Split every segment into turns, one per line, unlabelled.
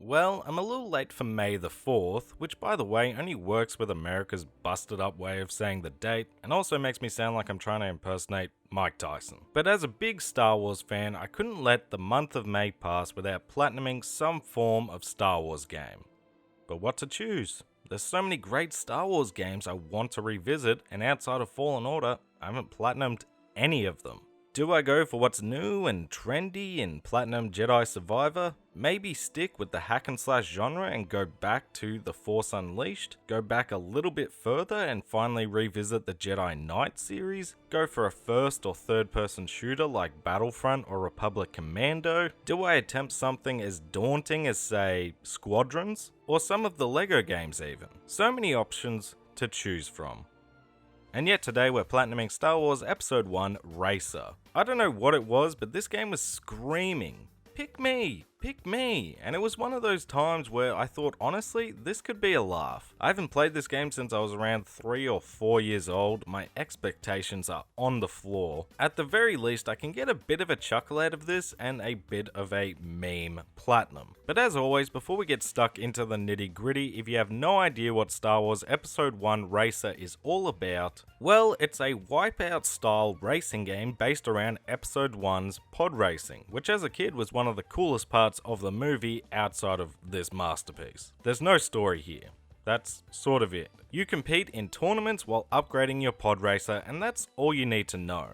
Well, I'm a little late for May the 4th, which by the way only works with America's busted up way of saying the date, and also makes me sound like I'm trying to impersonate Mike Tyson. But as a big Star Wars fan, I couldn't let the month of May pass without platinuming some form of Star Wars game. But what to choose? There's so many great Star Wars games I want to revisit, and outside of Fallen Order, I haven't platinumed any of them. Do I go for what's new and trendy and platinum Jedi Survivor? Maybe stick with the hack and slash genre and go back to The Force Unleashed? Go back a little bit further and finally revisit the Jedi Knight series? Go for a first or third person shooter like Battlefront or Republic Commando? Do I attempt something as daunting as, say, Squadrons? Or some of the LEGO games even? So many options to choose from. And yet today we're platinuming Star Wars Episode 1 Racer. I don't know what it was, but this game was screaming, "Pick me! Pick me!" And it was one of those times where I thought, honestly, this could be a laugh. I haven't played this game since I was around 3 or 4 years old. My expectations are on the floor. At the very least, I can get a bit of a chuckle out of this and a bit of a meme platinum. But as always, before we get stuck into the nitty gritty, if you have no idea what Star Wars Episode 1 Racer is all about, well, it's a Wipeout style racing game based around Episode 1's pod racing, which as a kid was one of the coolest parts of the movie outside of this masterpiece. There's no story here. That's sort of it. You compete in tournaments while upgrading your pod racer, and that's all you need to know.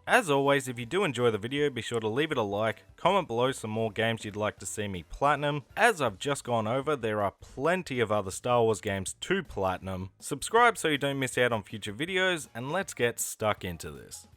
As always, if you do enjoy the video, be sure to leave it a like, comment below some more games you'd like to see me platinum. As I've just gone over, there are plenty of other Star Wars games to platinum. Subscribe so you don't miss out on future videos, and let's get stuck into this.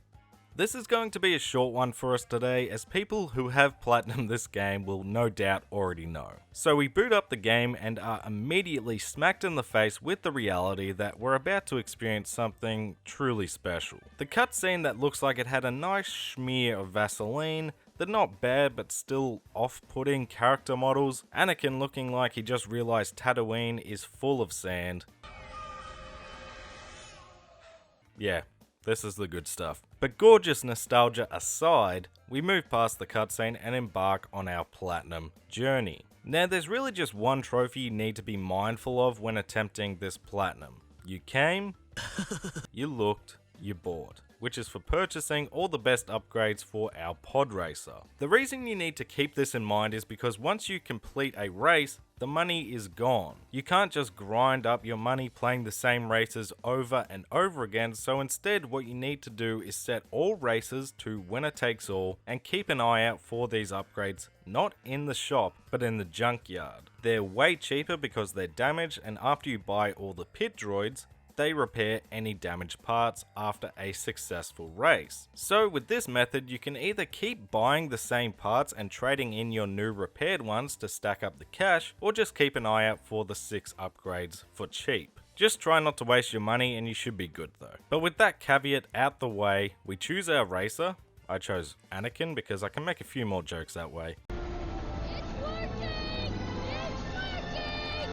This is going to be a short one for us today, as people who have platinumed this game will no doubt already know. So we boot up the game and are immediately smacked in the face with the reality that we're about to experience something truly special. The cutscene that looks like it had a nice smear of Vaseline, the not bad but still off-putting character models, Anakin looking like he just realized Tatooine is full of sand. Yeah. This is the good stuff. But gorgeous nostalgia aside, we move past the cutscene and embark on our platinum journey. Now there's really just one trophy you need to be mindful of when attempting this platinum. You came, you looked, you bought, which is for purchasing all the best upgrades for our pod racer. The reason you need to keep this in mind is because once you complete a race, the money is gone. You can't just grind up your money playing the same races over and over again, so instead what you need to do is set all races to winner takes all and keep an eye out for these upgrades, not in the shop, but in the junkyard. They're way cheaper because they're damaged, and after you buy all the pit droids, they repair any damaged parts after a successful race. So with this method, you can either keep buying the same parts and trading in your new repaired ones to stack up the cash, or just keep an eye out for the 6 upgrades for cheap. Just try not to waste your money and you should be good though. But with that caveat out the way, we choose our racer. I chose Anakin because I can make a few more jokes that way.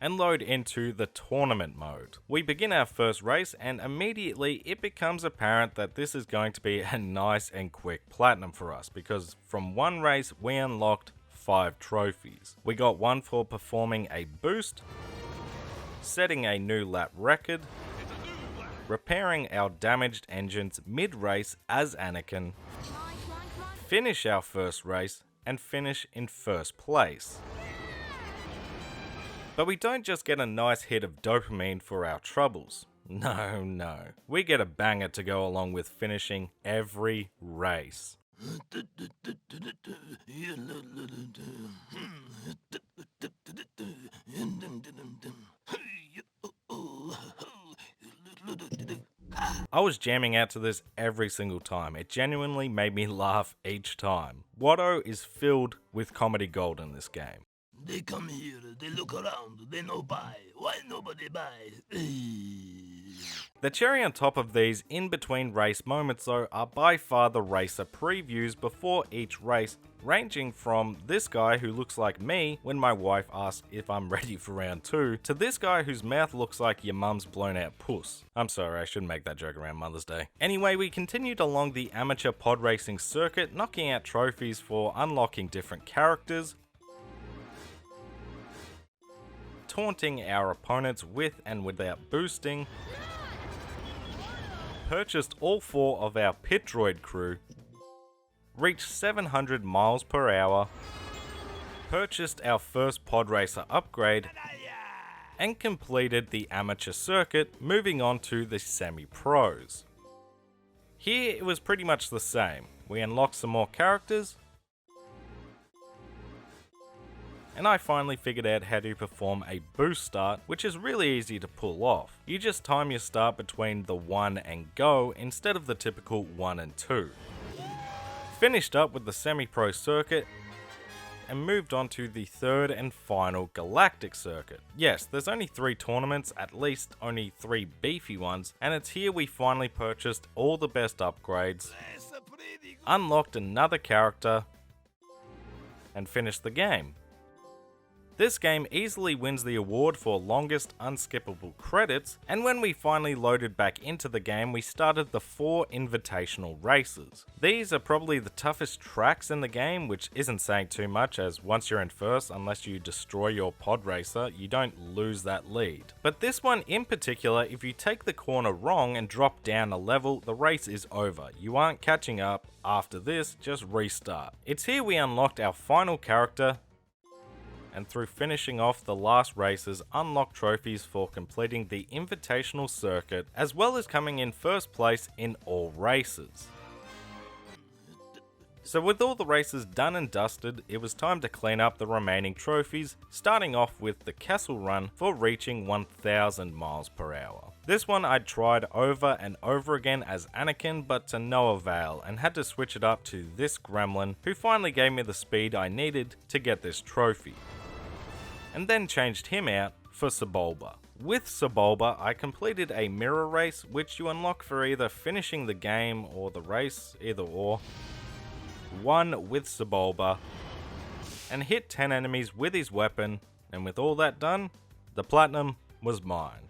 And load into the tournament mode. We begin our first race and immediately it becomes apparent that this is going to be a nice and quick platinum for us, because from one race we unlocked 5 trophies. We got one for performing a boost, setting a new lap record, repairing our damaged engines mid-race as Anakin, finish our first race, and finish in first place. But we don't just get a nice hit of dopamine for our troubles. No. We get a banger to go along with finishing every race. I was jamming out to this every single time. It genuinely made me laugh each time. Watto is filled with comedy gold in this game.
They come here, they look around, they no buy. Why nobody buy?
The cherry on top of these in-between race moments though are by far the racer previews before each race, ranging from this guy who looks like me when my wife asks if I'm ready for round 2, to this guy whose mouth looks like your mum's blown out puss. I'm sorry, I shouldn't make that joke around Mother's Day. Anyway, we continued along the amateur pod racing circuit, knocking out trophies for unlocking different characters, taunting our opponents with and without boosting, purchased all 4 of our pit droid crew, reached 700 miles per hour, purchased our first pod racer upgrade, and completed the amateur circuit, moving on to the semi-pros. Here it was pretty much the same. We unlocked some more characters, and I finally figured out how to perform a boost start, which is really easy to pull off. You just time your start between the 1 and go instead of the typical 1 and 2. Finished up with the semi-pro circuit and moved on to the 3rd and final galactic circuit. Yes, there's only 3 tournaments, at least only 3 beefy ones, and it's here we finally purchased all the best upgrades, unlocked another character, and finished the game. This game easily wins the award for longest unskippable credits, and when we finally loaded back into the game, we started the 4 invitational races. These are probably the toughest tracks in the game, which isn't saying too much, as once you're in first, unless you destroy your pod racer, you don't lose that lead. But this one in particular, if you take the corner wrong and drop down a level, the race is over. You aren't catching up. After this, just restart. It's here we unlocked our final character, and through finishing off the last races, unlock trophies for completing the invitational circuit, as well as coming in first place in all races. So with all the races done and dusted, it was time to clean up the remaining trophies, starting off with the castle run for reaching 1000 miles per hour. This one I tried over and over again as Anakin, but to no avail, and had to switch it up to this gremlin, who finally gave me the speed I needed to get this trophy, and then changed him out for Sebulba. With Sebulba, I completed a mirror race, which you unlock for either finishing the game or the race, either or. Won with Sebulba, and hit 10 enemies with his weapon, and with all that done, the platinum was mine.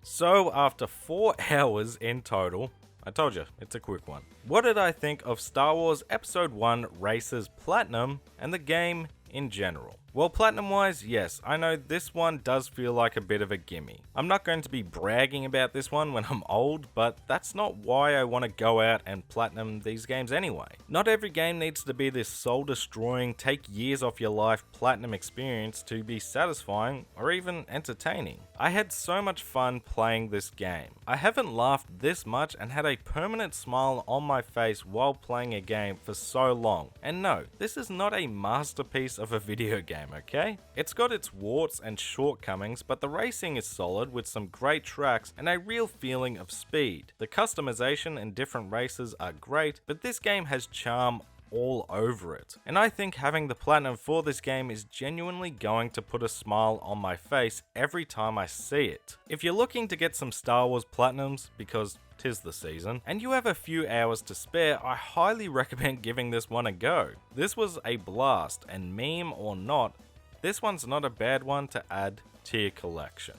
So after 4 hours in total, I told you, it's a quick one. What did I think of Star Wars Episode 1 Races Platinum and the game in general? Well, platinum wise, yes, I know this one does feel like a bit of a gimme. I'm not going to be bragging about this one when I'm old, but that's not why I want to go out and platinum these games anyway. Not every game needs to be this soul destroying, take years off your life platinum experience to be satisfying or even entertaining. I had so much fun playing this game. I haven't laughed this much and had a permanent smile on my face while playing a game for so long. And no, this is not a masterpiece of a video game, okay? It's got its warts and shortcomings, but the racing is solid with some great tracks and a real feeling of speed. The customization and different races are great, but this game has charm all over it. And I think having the platinum for this game is genuinely going to put a smile on my face every time I see it. If you're looking to get some Star Wars platinums, because 'tis the season, and you have a few hours to spare, I highly recommend giving this one a go. This was a blast, and meme or not, this one's not a bad one to add to your collection.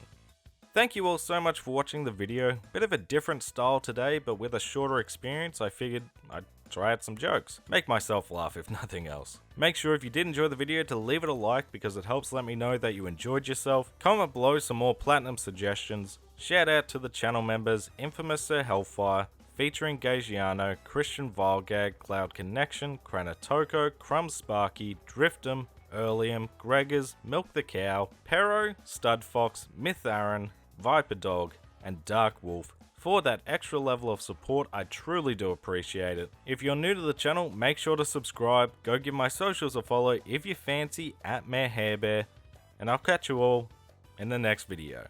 Thank you all so much for watching the video. Bit of a different style today, but with a shorter experience, I figured I'd try out some jokes. Make myself laugh if nothing else. Make sure if you did enjoy the video to leave it a like because it helps let me know that you enjoyed yourself. Comment below some more platinum suggestions. Shout out to the channel members Infamous Sir Hellfire, featuring Gagiano, Christian Vilgag, Cloud Connection, Kranatoko, Crumb Sparky, Driftum, Earlium, Gregors, Milk the Cow, Pero, Stud Fox, Myth Aaron, Viper Dog, and Dark Wolf. For that extra level of support, I truly do appreciate it. If you're new to the channel, make sure to subscribe, go give my socials a follow if you fancy, @MayorHairBear, and I'll catch you all in the next video.